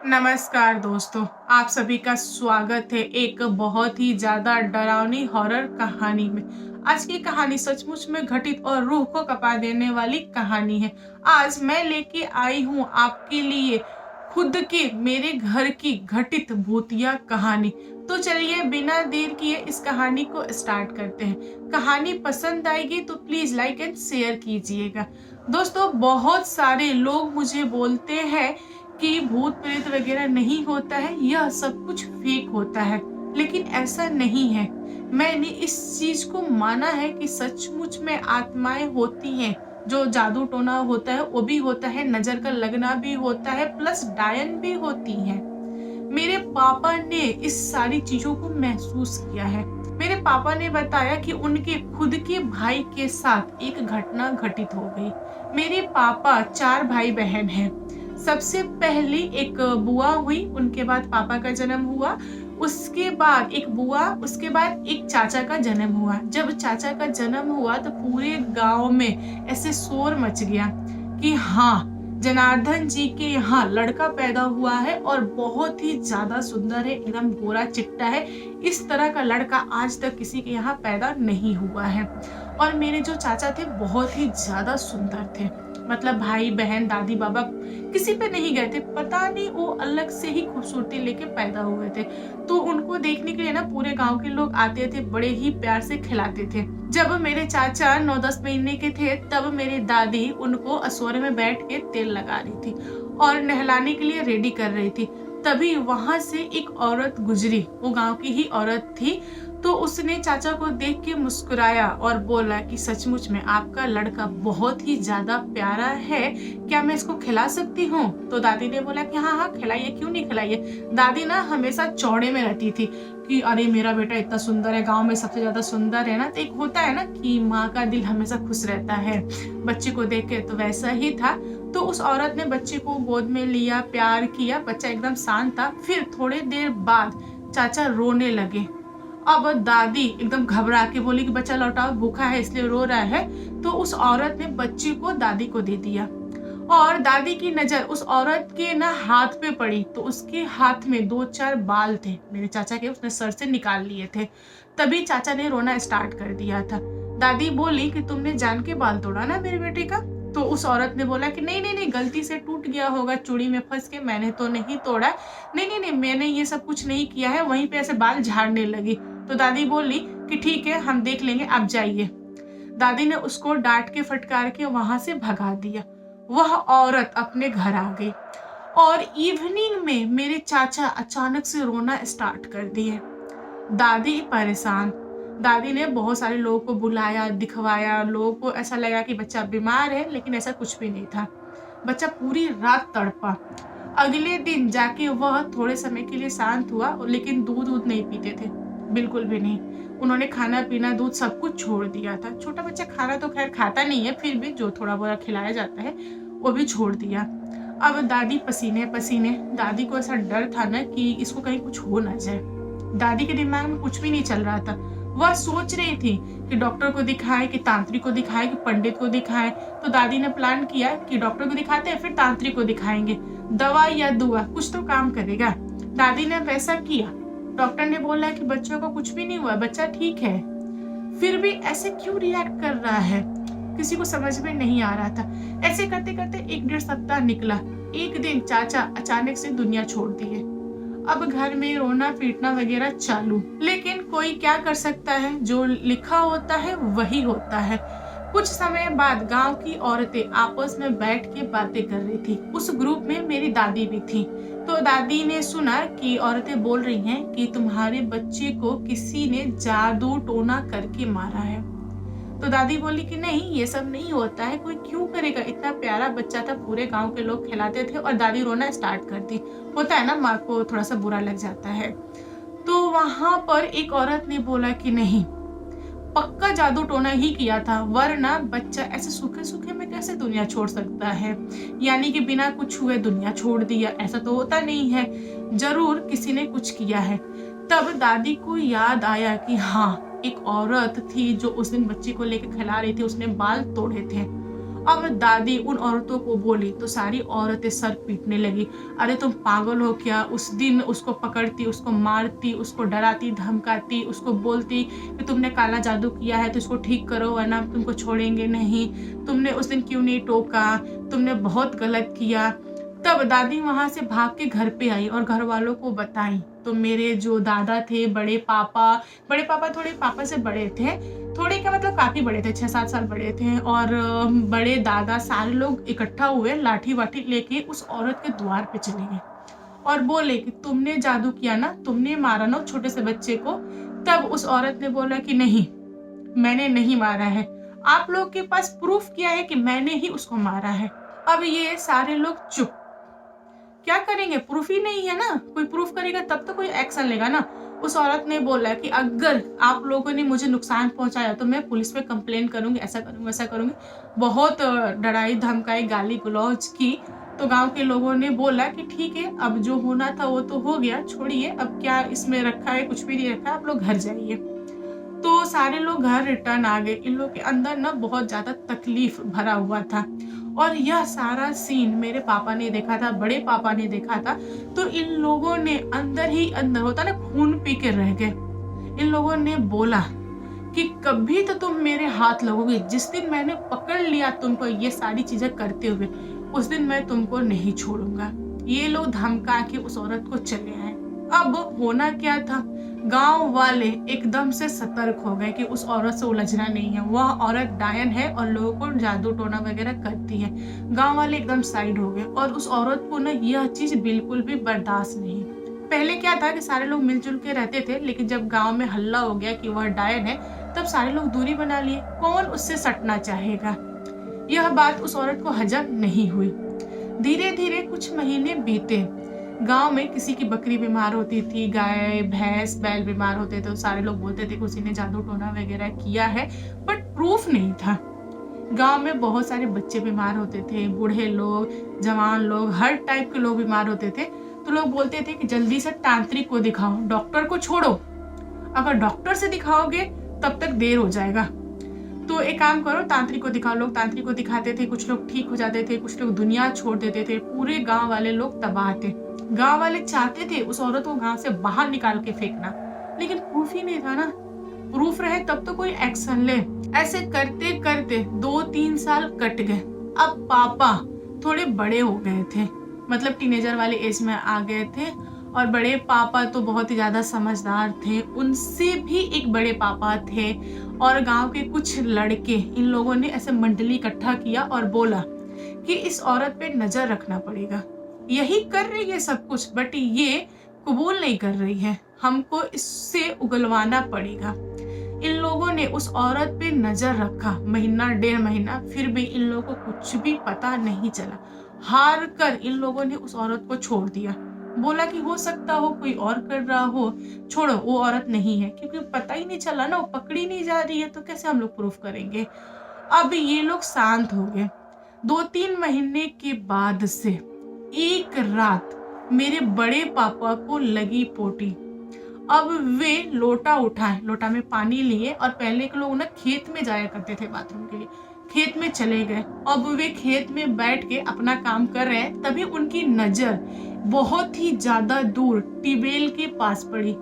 नमस्कार दोस्तों, आप सभी का स्वागत है एक बहुत ही ज़्यादा डरावनी हॉरर कहानी में। आज की कहानी सचमुच में घटित और रूह को कँपा देने वाली कहानी है। आज मैं लेके आई हूँ आपके लिए खुद के मेरे घर की घटित भूतिया कहानी। तो चलिए बिना देर किए इस कहानी को स्टार्ट करते हैं। कहानी पसंद आएगी तो प्लीज़ लाइक एंड शेयर कीजिएगा। दोस्तों, बहुत सारे लोग मुझे बोलते हैं कि भूत प्रेत वगैरह नहीं होता है, यह सब कुछ फेक होता है, लेकिन ऐसा नहीं है। मैंने इस चीज को माना है कि सचमुच में आत्माएं होती हैं। जो जादू टोना होता है वो भी होता है, नजर का लगना भी होता है, प्लस डायन भी होती हैं। मेरे पापा ने इस सारी चीजों को महसूस किया है। मेरे पापा ने बताया कि उनके खुद के भाई के साथ एक घटना घटित हो गई। मेरे पापा 4 भाई बहन हैं। सबसे पहली एक बुआ हुई, उनके बाद पापा का जन्म हुआ, उसके बाद एक बुआ, उसके बाद एक चाचा का जन्म हुआ। जब चाचा का जन्म हुआ तो पूरे गांव में ऐसे शोर मच गया कि हाँ, जनार्दन जी के यहाँ लड़का पैदा हुआ है और बहुत ही ज्यादा सुंदर है, एकदम गोरा चिट्टा है। इस तरह का लड़का आज तक किसी के यहाँ पैदा नहीं हुआ है। और मेरे जो चाचा थे बहुत ही ज्यादा सुंदर थे, मतलब भाई बहन दादी बाबा किसी पे नहीं गए थे, पता नहीं वो अलग से ही खूबसूरती लेके पैदा हुए थे। तो उनको देखने के लिए ना पूरे गांव के लोग आते थे, बड़े ही प्यार से खिलाते थे। जब मेरे चाचा 9-10 महीने के थे तब मेरी दादी उनको असोरे में बैठ के तेल लगा रही थी और नहलाने के लिए रेडी कर रही थी। तभी वहां से एक औरत गुजरी, वो गांव की ही औरत थी। तो उसने चाचा को देख के मुस्कुराया और बोला कि सचमुच में आपका लड़का बहुत ही ज्यादा प्यारा है, क्या मैं इसको खिला सकती हूँ? तो दादी ने बोला कि हाँ हाँ खिलाइए, क्यों नहीं खिलाइए। दादी ना हमेशा चौड़े में रहती थी कि अरे मेरा बेटा इतना सुंदर है, गांव में सबसे ज्यादा सुंदर है ना। तो एक होता है ना कि माँ का दिल हमेशा खुश रहता है बच्चे को देख के, तो वैसा ही था। तो उस औरत ने बच्चे को गोद में लिया, प्यार किया, बच्चा एकदम शांत था। फिर थोड़ी देर बाद चाचा रोने लगे। अब दादी एकदम घबरा के बोली कि बच्चा लौटाओ, भूखा है इसलिए रो रहा है। तो उस औरत ने बच्चे को दादी को दे दिया और दादी की नजर उस औरत के ना हाथ पे पड़ी तो उसके हाथ में 2-4 बाल थे मेरे चाचा के, उसने सर से निकाल लिए थे। तभी चाचा ने रोना स्टार्ट कर दिया था। दादी बोली कि तुमने जान के बाल तोड़ा ना मेरे बेटे का। तो उस औरत ने बोला कि नहीं नहीं नहीं, गलती से टूट गया होगा, चूड़ी में फंस के, मैंने तो नहीं तोड़ा। नहीं नहीं नहीं, मैंने ये सब कुछ नहीं किया है। वहीं पे ऐसे बाल झाड़ने लगी। तो दादी बोली कि ठीक है, हम देख लेंगे, आप जाइए। दादी ने उसको डांट के फटकार के वहां से भगा दिया। वह औरत अपने घर आ गई और इवनिंग में मेरे चाचा अचानक से रोना स्टार्ट कर दिए। दादी परेशान। दादी ने बहुत सारे लोगों को बुलाया, दिखवाया, लोगों को ऐसा लगा कि बच्चा बीमार है, लेकिन ऐसा कुछ भी नहीं था। बच्चा पूरी रात तड़पा। अगले दिन जाके वह थोड़े समय के लिए शांत हुआ, लेकिन दूध दूध नहीं पीते थे, बिल्कुल भी नहीं। उन्होंने खाना पीना दूध सब कुछ छोड़ दिया था। छोटा बच्चा खाना तो खैर खाता नहीं है, फिर भी जो थोड़ा बहुत खिलाया जाता है वो भी छोड़ दिया। अब दादी पसीने पसीने। दादी को ऐसा डर था ना कि इसको कहीं कुछ हो ना जाए। दादी के दिमाग में कुछ भी नहीं चल रहा था। वह सोच रही थी कि डॉक्टर को दिखाए, कि तांत्रिक को दिखाए, कि पंडित को दिखाए। तो दादी ने प्लान किया कि डॉक्टर को दिखाते हैं फिर तांत्रिक को दिखाएंगे, दवा या दुआ कुछ तो काम करेगा। दादी ने वैसा किया। डॉक्टर ने बोला कि बच्चों को कुछ भी नहीं हुआ, बच्चा ठीक है। फिर भी ऐसे क्यों रिएक्ट कर रहा है, किसी को समझ में नहीं आ रहा था। ऐसे करते करते 1-1.5 सप्ताह निकला। एक दिन चाचा अचानक से दुनिया छोड़ दिए। अब घर में रोना पीटना वगैरह चालू, लेकिन कोई क्या कर सकता है, जो लिखा होता है वही होता है। कुछ समय बाद गांव की औरतें आपस में बैठ के बातें कर रही थी। उस ग्रुप में मेरी दादी भी थी। तो दादी ने सुना कि औरतें बोल रही हैं कि तुम्हारे बच्चे को किसी ने जादू टोना करके मारा है। तो दादी बोली कि नहीं, ये सब नहीं होता है, कोई क्यों करेगा, इतना प्यारा बच्चा था, पूरे गांव के लोग खिलाते थे। और दादी रोना स्टार्ट कर दी। होता है ना, माँ को थोड़ा सा बुरा लग जाता है। तो वहां पर एक औरत ने बोला कि नहीं, पक्का जादू टोना ही किया था, वरना बच्चा ऐसे सूखे सूखे में कैसे दुनिया छोड़ सकता है। यानी कि बिना कुछ हुए दुनिया छोड़ दिया, ऐसा तो होता नहीं है, जरूर किसी ने कुछ किया है। तब दादी को याद आया कि हाँ, एक औरत थी जो उस दिन बच्चे को लेकर खिला रही थी, उसने बाल तोड़े थे अब दादी उन औरतों को बोली तो सारी औरतें सर पीटने लगी। अरे तुम पागल हो क्या? उस दिन उसको पकड़ती, उसको मारती, उसको डराती धमकाती, उसको बोलती कि तुमने काला जादू किया है तो इसको ठीक करो वरना हम तुमको छोड़ेंगे नहीं। तुमने उस दिन क्यों नहीं टोका? तुमने बहुत गलत किया। तब दादी वहां से भाग के घर पे आई और घर वालों को बताई। तो मेरे जो दादा थे, बड़े पापा थोड़े पापा से बड़े थे, थोड़े क्या मतलब काफी बड़े थे, 6-7 साल बड़े थे। और बड़े दादा सारे लोग इकट्ठा हुए, लाठी वाठी लेके उस औरत के द्वार पे चले गए और बोले कि तुमने जादू किया ना, तुमने मारा ना छोटे से बच्चे को। तब उस औरत ने बोला कि नहीं, मैंने नहीं मारा है। आप लोग के पास प्रूफ क्या है कि मैंने ही उसको मारा है? अब ये सारे लोग चुप। क्या करेंगे? प्रूफ ही नहीं है ना। कोई प्रूफ करेगा तब तो कोई एक्शन लेगा ना। उस औरत ने बोला कि अगर आप लोगों ने मुझे नुकसान पहुंचाया तो मैं पुलिस में कंप्लेन करूंगी, ऐसा करूंगी वैसा करूंगी। बहुत डराई धमकाई, गाली गलौज की। तो गांव के लोगों ने बोला कि ठीक है, अब जो होना था वो तो हो गया, छोड़िए, अब क्या इसमें रखा है? कुछ भी नहीं रखा, आप लोग घर जाइए। तो सारे लोग घर रिटर्न आ गए। इन लोग के अंदर ना बहुत ज्यादा तकलीफ भरा हुआ था। और यह सारा सीन मेरे पापा ने देखा था, बड़े पापा ने देखा था। तो इन लोगों ने अंदर ही अंदर, होता ना, खून पी के रह गए। इन लोगों ने बोला कि कभी तो तुम मेरे हाथ लगोगे। जिस दिन मैंने पकड़ लिया तुमको ये सारी चीजें करते हुए, उस दिन मैं तुमको नहीं छोड़ूंगा। ये लोग धमका के उस औरत को चले आए। अब होना क्या था, गांव वाले एकदम से सतर्क हो गए कि उस औरत से उलझना नहीं है, वह औरत डायन है और लोगों को जादू टोना वगैरह करती है। गांव वाले एकदम साइड हो गए और उस औरत को ना यह चीज बिल्कुल भी बर्दाश्त नहीं। पहले क्या था कि सारे लोग मिलजुल के रहते थे, लेकिन जब गांव में हल्ला हो गया कि वह डायन है, तब सारे लोग दूरी बना लिए। कौन उससे सटना चाहेगा? यह बात उस औरत को हजम नहीं हुई। धीरे धीरे कुछ महीने बीते। गांव में किसी की बकरी बीमार होती थी, गाय भैंस बैल बीमार होते थे, तो सारे लोग बोलते थे कि उसी ने जादू टोना वगैरह किया है, बट प्रूफ नहीं था। गांव में बहुत सारे बच्चे बीमार होते थे, बूढ़े लोग, जवान लोग, हर टाइप के लोग बीमार होते थे। तो लोग बोलते थे कि जल्दी से तांत्रिक को दिखाओ, डॉक्टर को छोड़ो। अगर डॉक्टर से दिखाओगे तब तक देर हो जाएगा, तो एक काम करो, तांत्रिक को दिखाओ। लोग तांत्रिक को दिखाते थे, कुछ लोग ठीक हो जाते थे, कुछ लोग दुनिया छोड़ देते थे। पूरे गांव वाले लोग तबाह थे। गांव वाले चाहते थे उस औरत को गांव से बाहर निकाल के फेंकना, लेकिन प्रूफ ही नहीं था ना। प्रूफ रहे तब तो कोई एक्शन ले। ऐसे करते करते 2-3 साल कट गए। अब पापा थोड़े बड़े हो गए थे, मतलब टीनेजर वाले एज में आ गए थे। और बड़े पापा तो बहुत ही ज्यादा समझदार थे, उनसे भी एक बड़े पापा थे। और गांव के कुछ लड़के, इन लोगों ने ऐसे मंडली इकट्ठा किया और बोला कि इस औरत पे नजर रखना पड़ेगा। यही कर रही है सब कुछ, बट ये कबूल नहीं कर रही है, हमको इससे उगलवाना पड़ेगा। इन लोगों ने उस औरत पे नजर रखा, महीना 1.5 महीना, फिर भी इन लोगों को कुछ भी पता नहीं चला। हार कर इन लोगों ने उस औरत को छोड़ दिया। बोला कि हो सकता हो कोई और कर रहा हो, छोड़ो, वो औरत नहीं है, क्योंकि पता ही नहीं चला ना, वो पकड़ी नहीं जा रही है, तो कैसे हम लोग प्रूफ करेंगे। अब ये लोग शांत हो गए। 2-3 महीने के बाद से एक रात मेरे बड़े पापा को लगी पोटी। अब वे लोटा उठाए, लोटा में पानी लिए, और पहले के लोग ना खेत में जाया करते थे बाथरूम के लिए, खेत में चले गए। अब वे खेत में बैठ के अपना काम कर रहे हैं, तभी उनकी नजर बहुत ही ज्यादा दूर टिबेल के पास पड़ी।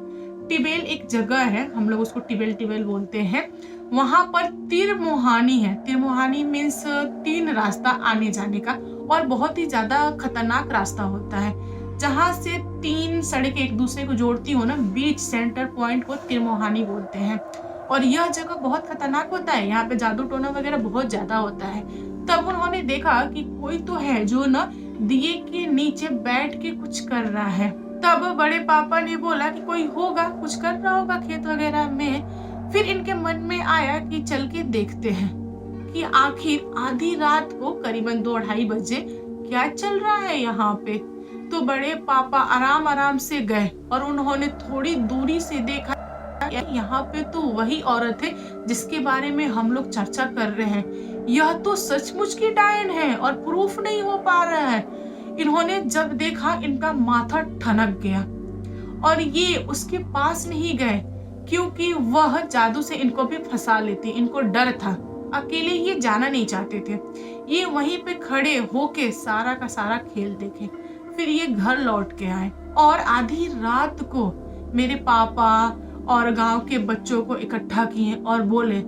टिबेल एक जगह है, हम लोग उसको टिबेल टिबेल बोलते हैं। वहां पर तिरमोहानी है। तिरमोहानी मीन्स 3 रास्ता आने जाने का, और बहुत ही ज्यादा खतरनाक रास्ता होता है, जहां से 3 सड़कें एक दूसरे को जोड़ती हो ना, बीच सेंटर पॉइंट को तिरमोहानी बोलते हैं। और यह जगह बहुत खतरनाक होता है, यहाँ पे जादू टोना वगैरह बहुत ज्यादा होता है। तब उन्होंने देखा कि कोई तो है जो ना दिए के नीचे बैठ के कुछ कर रहा है। तब बड़े पापा ने बोला कि कोई होगा, कुछ कर रहा होगा खेत वगैरह में। फिर इनके मन में आया कि चल के देखते हैं कि आखिर आधी रात को करीबन 2-2:30 बजे क्या चल रहा है यहाँ पे। तो बड़े पापा आराम आराम से गए और उन्होंने थोड़ी दूरी से देखा, यहाँ पे तो वही औरत है जिसके बारे में हम लोग चर्चा कर रहे हैं। यह तो सचमुच की डायन है और प्रूफ नहीं हो पा रहा है। इन्होंने जब देखा, इनका माथा ठनक गया और ये उसके पास नहीं गए, क्योंकि वह जादू से इनको भी फंसा लेती। इनको डर था, अकेले ये जाना नहीं चाहते थे। ये वहीं पे खड़े होके सारा का सारा खेल देखे। फिर ये घर लौट के आए और आधी रात को मेरे पापा और गांव के बच्चों को इकट्ठा किए और बोले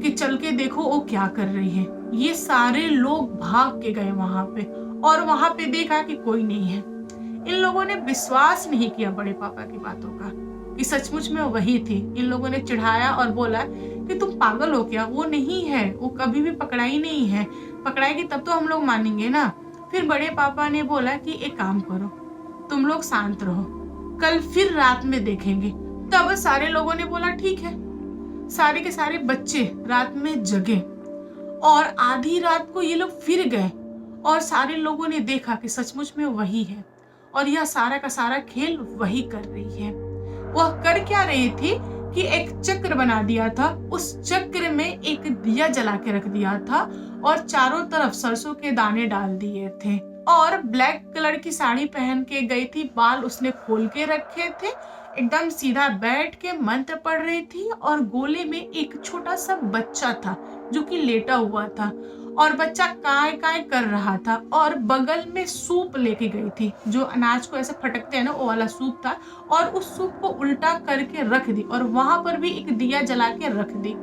कि चल के देखो वो क्या कर रही है। ये सारे लोग भाग के गए वहां पे और वहां पे देखा कि कोई नहीं है। इन लोगों ने विश्वास नहीं किया बड़े पापा की बातों का कि सचमुच में वही थी। इन लोगों ने चिढ़ाया और बोला कि तुम पागल हो क्या, वो नहीं है, वो कभी भी पकड़ाई नहीं है, पकड़ाएगी तब तो हम लोग मानेंगे ना। फिर बड़े पापा ने बोला कि एक काम करो, तुम लोग शांत रहो, कल फिर रात में देखेंगे। तब सारे लोगों ने बोला ठीक है। सारे के सारे बच्चे रात में जगे और आधी रात को ये लोग फिर गए और सारे लोगों ने देखा कि सचमुच में वही है और यह सारा का सारा खेल वही कर रही है। वह कर क्या रही थी कि एक चक्र बना दिया था, उस चक्र में एक दिया जला के रख दिया था और चारों तरफ सरसों के दाने डाल दिए थे और ब्लैक कलर की साड़ी पहन के गई थी। बाल उसने खोल के रखे थे, एकदम सीधा बैठ के मंत्र पढ़ रही थी और गोले में एक छोटा सा बच्चा था जो कि लेटा हुआ था और बच्चा काय काय कर रहा था और बगल में सूप लेके गई थी, जो अनाज को ऐसे फटकते हैं ना, वो वाला सूप था और उस सूप को उल्टा करके रख दी और वहां पर भी एक दिया जला के रख दी।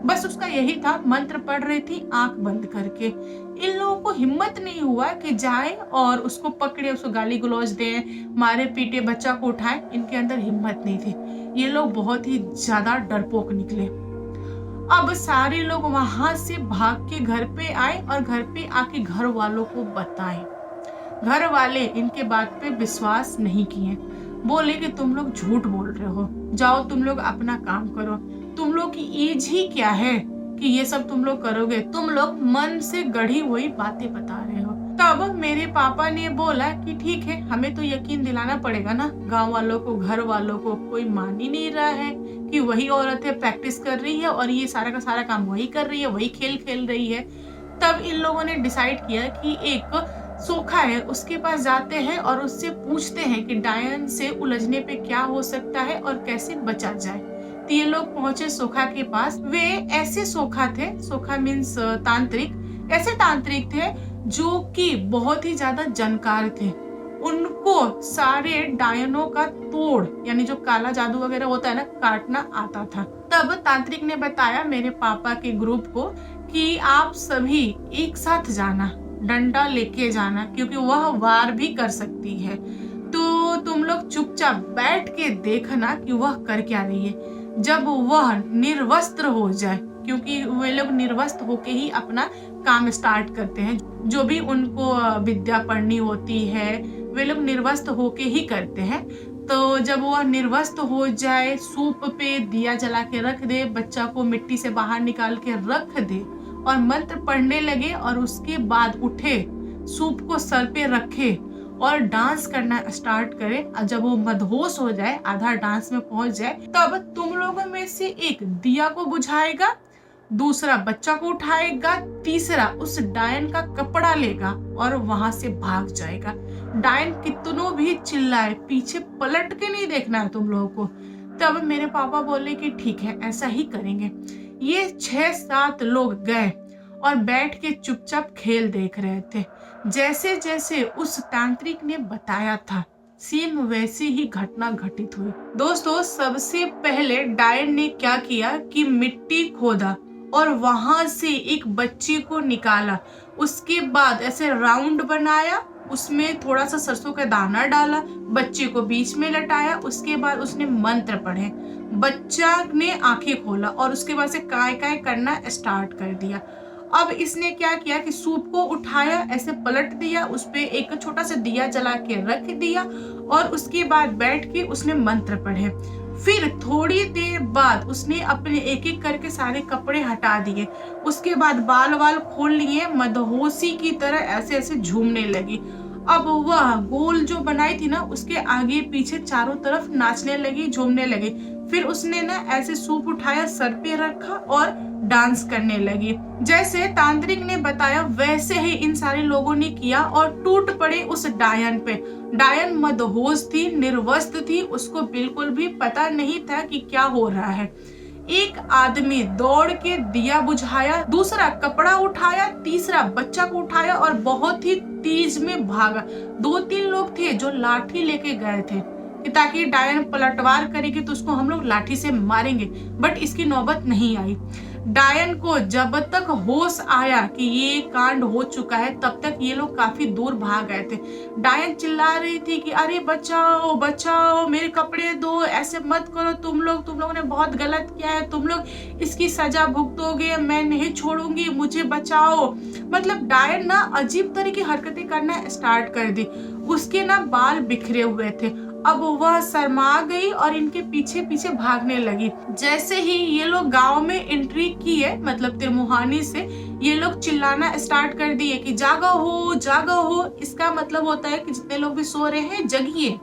बस उसका यही था, मंत्र पढ़ रही थी आंख बंद करके। इन लोगों को हिम्मत नहीं हुआ कि जाए और उसको पकड़े, उसको गाली गलौज दे, मारे पीटे, बच्चा को उठाए। इनके अंदर हिम्मत नहीं थी। ये लोग बहुत ही ज्यादा डरपोक निकले। अब सारे लोग वहां से भाग के घर पे आए और घर पे आके घर वालों को बताए। घर वाले इनके बात पे विश्वास नहीं किए, बोले कि तुम लोग झूठ बोल रहे हो, जाओ तुम लोग अपना काम करो, तुम लोग की एज ही क्या है कि ये सब तुम लोग करोगे, तुम लोग मन से गढ़ी हुई बातें बता रहे हो। तब मेरे पापा ने बोला कि ठीक है, हमें तो यकीन दिलाना पड़ेगा ना, गांव वालों को, घर वालों को, कोई मान ही नहीं रहा है कि वही औरत है, प्रैक्टिस कर रही है और ये सारा का सारा काम वही कर रही है, वही खेल खेल रही है। तब इन लोगों ने डिसाइड किया कि एक सोखा है उसके पास जाते हैं और उससे पूछते हैं कि डायन से उलझने पे क्या हो सकता है और कैसे बचा जाए। तो ये लोग पहुंचे सोखा के पास। वे ऐसे सोखा थे, सोखा मीन्स तांत्रिक, ऐसे तांत्रिक थे जो कि बहुत ही ज्यादा जानकार थे। उनको सारे डायनों का तोड़, यानी जो काला जादू वगैरह होता है ना, काटना आता था। तब तांत्रिक ने बताया मेरे पापा के ग्रुप को कि आप सभी एक साथ जाना, डंडा लेके जाना, क्योंकि वह वार भी कर सकती है। तो तुम लोग चुपचाप बैठ के देखना कि वह कर क्या रही है। जब वह निर्वस्त्र हो जाए, क्योंकि वे लोग निर्वस्त्र होके ही अपना काम स्टार्ट करते हैं, जो भी उनको विद्या पढ़नी होती है वे लोग निर्वस्त्र होके ही करते हैं। तो जब वह निर्वस्त्र हो जाए, सूप पे दिया जला के रख दे, बच्चा को मिट्टी से बाहर निकाल के रख दे और मंत्र पढ़ने लगे और उसके बाद उठे, सूप को सर पे रखे और डांस करना स्टार्ट करे। जब वो मदहोश हो जाए, आधा डांस में पहुंच जाए, तब तुम लोगों में से एक दिया को बुझाएगा, दूसरा बच्चा को उठाएगा, तीसरा उस डायन का कपड़ा लेगा और वहां से भाग जाएगा। डायन कितनों भी चिल्लाए, पीछे पलट के नहीं देखना है तुम लोगों को। तब मेरे पापा बोले कि ठीक है, ऐसा ही करेंगे। ये 6-7 लोग गए और बैठ के चुपचाप खेल देख रहे थे। जैसे जैसे उस तांत्रिक ने बताया था, सेम वैसी ही घटना घटित हुई। दोस्तों, सबसे पहले डायन ने क्या किया कि मिट्टी खोदा और वहां से एक बच्चे को निकाला। उसके बाद ऐसे राउंड बनाया, उसमें थोड़ा सा सरसों का दाना डाला, बच्चे को बीच में लटाया, उसके बाद उसने मंत्र पढ़े, बच्चा ने आंखें खोला और उसके बाद से काय काय करना स्टार्ट कर दिया। अब इसने क्या किया कि सूप को उठाया, ऐसे पलट दिया, उस पे एक छोटा सा दिया जला के रख दिया और उसके बाद बैठ के उसने मंत्र पढ़े। फिर थोड़ी देर बाद उसने अपने एक एक करके सारे कपड़े हटा दिए, उसके बाद बाल वाल खोल लिए, मदहोशी की तरह ऐसे ऐसे झूमने लगी। अब वह गोल जो बनाई थी ना, उसके आगे पीछे चारों तरफ नाचने लगी, झूमने लगी। फिर उसने ना ऐसे सूप उठाया, सर पे रखा और डांस करने लगी। जैसे तांत्रिक ने बताया वैसे ही इन सारे लोगों ने किया और टूट पड़े उस डायन पे। डायन मदहोश थी, निर्वस्त्र थी, उसको बिल्कुल भी पता नहीं था कि क्या हो रहा है। एक आदमी दौड़ के दिया बुझाया, दूसरा कपड़ा उठाया, तीसरा बच्चा को उठाया और बहुत ही तेज में भागा। 2-3 लोग थे जो लाठी लेके गए थे कि ताकि डायन पलटवार करेगी तो उसको हम लोग लाठी से मारेंगे, बट इसकी नौबत नहीं आई। डायन को जब तक होश आया कि ये कांड हो चुका है तब तक ये लोग काफी दूर भाग गए थे। डायन चिल्ला रही थी कि अरे बचाओ बचाओ, मेरे कपड़े दो, ऐसे मत करो, तुम लोगों ने बहुत गलत किया है, तुम लोग इसकी सजा भुगतोगे, मैं नहीं छोड़ूंगी, मुझे बचाओ। मतलब डायन ना अजीब तरह की हरकतें करना स्टार्ट कर दी। उसके ना बाल बिखरे हुए थे। अब वह शर्मा गई और इनके पीछे पीछे भागने लगी। जैसे ही ये लोग गांव में एंट्री किए, मतलब तिरमुहानी से, ये लोग चिल्लाना स्टार्ट कर दिए कि जागो हो जागो हो। इसका मतलब होता है कि जितने लोग भी सो रहे हैं जगिए।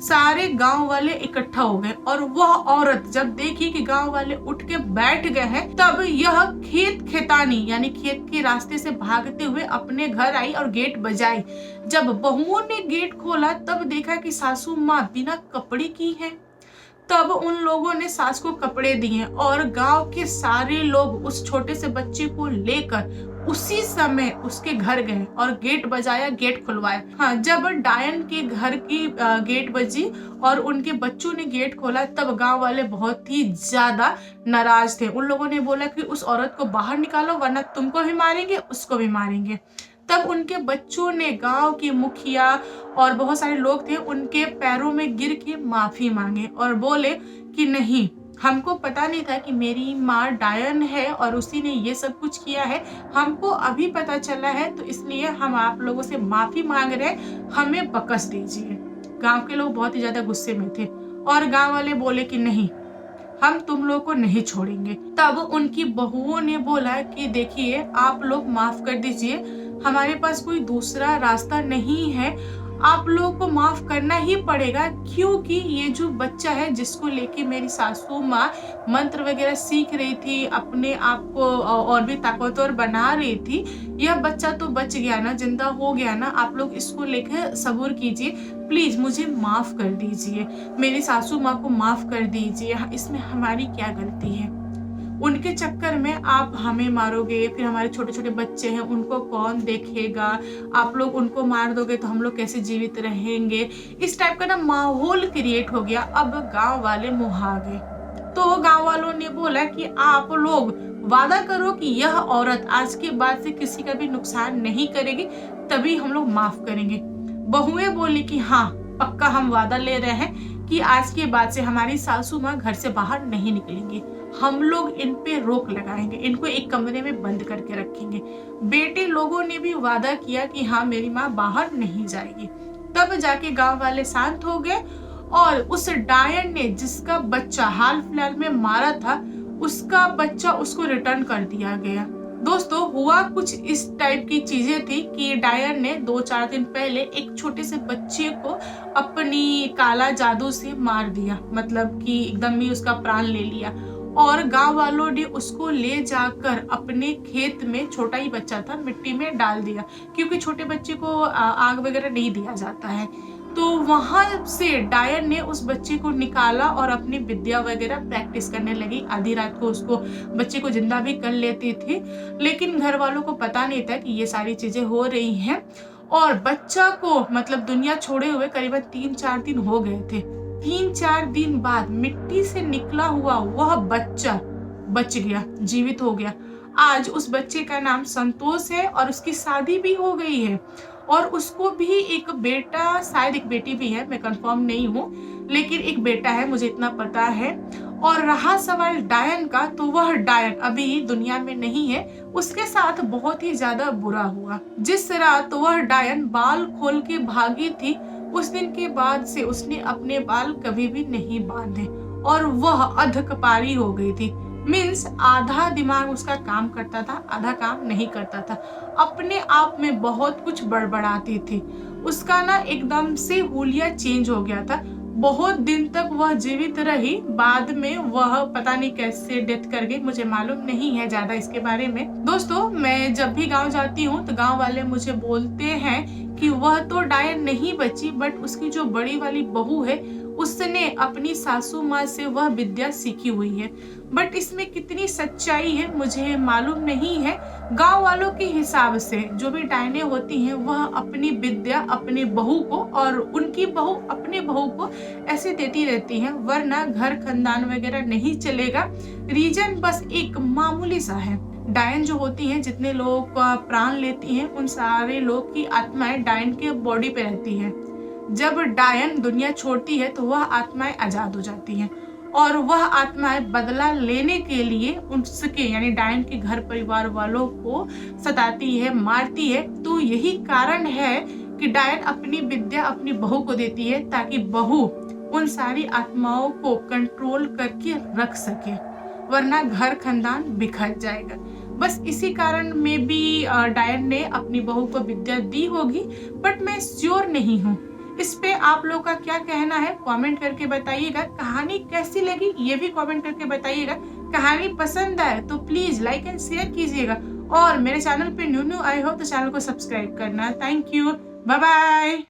सारे गांव वाले इकट्ठा हो गए और वह औरत जब देखी कि गांव वाले उठ के बैठ गए हैं, तब यह खेत खेतानी यानी खेत के रास्ते से भागते हुए अपने घर आई और गेट बजाई। जब बहुओं ने गेट खोला तब देखा कि सासू माँ बिना कपड़े की है। तब उन लोगों ने सास को कपड़े दिए और गांव के सारे लोग उस छोटे से बच्चे को लेकर उसी समय उसके घर गए और गेट बजाया, गेट खुलवाया। हाँ, जब डायन के घर की गेट बजी और उनके बच्चों ने गेट खोला तब गांव वाले बहुत ही ज्यादा नाराज थे। उन लोगों ने बोला कि उस औरत को बाहर निकालो वरना तुमको भी मारेंगे, उसको भी मारेंगे। तब उनके बच्चों ने गांव के मुखिया और बहुत सारे लोग थे उनके पैरों में गिर के माफी मांगे और बोले कि नहीं, हमको पता नहीं था कि मेरी माँ डायन है और उसी ने ये सब कुछ किया है, हमको अभी पता चला है, तो इसलिए हम आप लोगों से माफी मांग रहे हैं, हमें बख्श दीजिए। गांव के लोग बहुत ही ज्यादा गुस्से में थे और गांव वाले बोले कि नहीं, हम तुम लोग को नहीं छोड़ेंगे। तब उनकी बहुओं ने बोला कि देखिए, आप लोग माफ कर दीजिए, हमारे पास कोई दूसरा रास्ता नहीं है, आप लोगों को माफ करना ही पड़ेगा, क्योंकि ये जो बच्चा है जिसको लेके मेरी सासू माँ मंत्र वगैरह सीख रही थी, अपने आप को और भी ताकतवर बना रही थी, यह बच्चा तो बच गया ना, जिंदा हो गया ना, आप लोग इसको लेकर सब्र कीजिए, प्लीज मुझे माफ कर दीजिए, मेरी सासू माँ को माफ कर दीजिए, इसमें हमारी क्या गलती है। उनके चक्कर में आप हमें मारोगे, फिर हमारे छोटे छोटे बच्चे हैं उनको कौन देखेगा, आप लोग उनको मार दोगे तो हम लोग कैसे जीवित रहेंगे। इस टाइप का ना माहौल क्रिएट हो गया। अब गांव वाले मुहा गए, तो गांव वालों ने बोला कि आप लोग वादा करो कि यह औरत आज के बाद से किसी का भी नुकसान नहीं करेगी, तभी हम लोग माफ करेंगे। बहुएं बोली कि हाँ, पक्का हम वादा ले रहे हैं कि आज के बाद से हमारी सासू माँ घर से बाहर नहीं निकलेंगी, हम लोग इन पे रोक लगाएंगे, इनको एक कमरे में बंद करके रखेंगे। बेटे लोगों ने भी वादा किया कि हाँ, मेरी माँ बाहर नहीं जाएगी। तब जाके गांव वाले शांत हो गए और उस डायन ने जिसका बच्चा हाल फिलहाल में मारा था, उसका बच्चा उसको रिटर्न कर दिया गया। दोस्तों, हुआ कुछ इस टाइप की चीजें थी कि डायन ने 2-4 दिन पहले एक छोटे से बच्चे को अपनी काला जादू से मार दिया, मतलब कि एकदम ही उसका प्राण ले लिया, और गांव वालों ने उसको ले जाकर अपने खेत में, छोटा ही बच्चा था, मिट्टी में डाल दिया, क्योंकि छोटे बच्चे को आग वगैरह नहीं दिया जाता है। तो वहां से डायन ने उस बच्चे को निकाला और अपनी विद्या वगैरह प्रैक्टिस करने लगी। आधी रात को उसको बच्चे को जिंदा भी कर लेती थी, लेकिन घर वालों को पता नहीं था कि ये सारी चीजें हो रही हैं। और बच्चा को मतलब दुनिया छोड़े हुए करीबन 3-4 दिन हो गए थे। 3-4 दिन बाद मिट्टी से निकला हुआ वह बच्चा बच गया, जीवित हो गया। आज उस बच्चे का नाम संतोष है और उसकी शादी भी हो गई है और उसको भी एक बेटा, शायद एक बेटी भी है, मैं कंफर्म नहीं हूँ, लेकिन एक बेटा है, मुझे इतना पता है। और रहा सवाल डायन का, तो वह डायन अभी दुनिया में नहीं है, उसके साथ बहुत ही ज्यादा बुरा हुआ। जिस रात वह डायन बाल खोल के भागी थी, उस दिन के बाद से उसने अपने बाल कभी भी नहीं बांधे और वह अधकपारी हो गई थी। मीन्स आधा दिमाग उसका काम करता था, आधा काम नहीं करता था, अपने आप में बहुत कुछ बड़बड़ाती थी। उसका ना एकदम से हुलिया चेंज हो गया था। बहुत दिन तक वह जीवित रही, बाद में वह पता नहीं कैसे डेथ कर गई, मुझे मालूम नहीं है ज्यादा इसके बारे में। दोस्तों, मैं जब भी गांव जाती हूँ तो गांव वाले मुझे बोलते हैं कि वह तो डायन नहीं बची, बट उसकी जो बड़ी वाली बहू है उसने अपनी सासू माँ से वह विद्या सीखी हुई है। बट इसमें कितनी सच्चाई है मुझे मालूम नहीं है। गांव वालों के हिसाब से जो भी डायने होती हैं वह अपनी विद्या अपने बहू को और उनकी बहू अपने बहू को ऐसे देती रहती हैं, वरना घर खानदान वगैरह नहीं चलेगा। रीजन बस एक मामूली सा है। डायन जो होती हैं, जितने लोग का प्राण लेती हैं, उन सारे लोग की आत्माएं डायन के बॉडी पे रहती है। जब डायन दुनिया छोड़ती है तो वह आत्माएं आजाद हो जाती हैं और वह आत्माएं बदला लेने के लिए उसके यानी डायन के घर परिवार वालों को सताती है, मारती है। तो यही कारण है कि डायन अपनी विद्या अपनी बहू को देती है, ताकि बहू उन सारी आत्माओं को कंट्रोल करके रख सके, वरना घर खानदान बिखर जाएगा। बस इसी कारण में भी डायन ने अपनी बहू को विद्या दी होगी, बट मैं श्योर नहीं हूँ। इस पे आप लोग का क्या कहना है कमेंट करके बताइएगा। कहानी कैसी लगी ये भी कमेंट करके बताइएगा। कहानी पसंद आए तो प्लीज लाइक एंड शेयर कीजिएगा, और मेरे चैनल पे न्यू आए हो तो चैनल को सब्सक्राइब करना। Thank you, bye bye.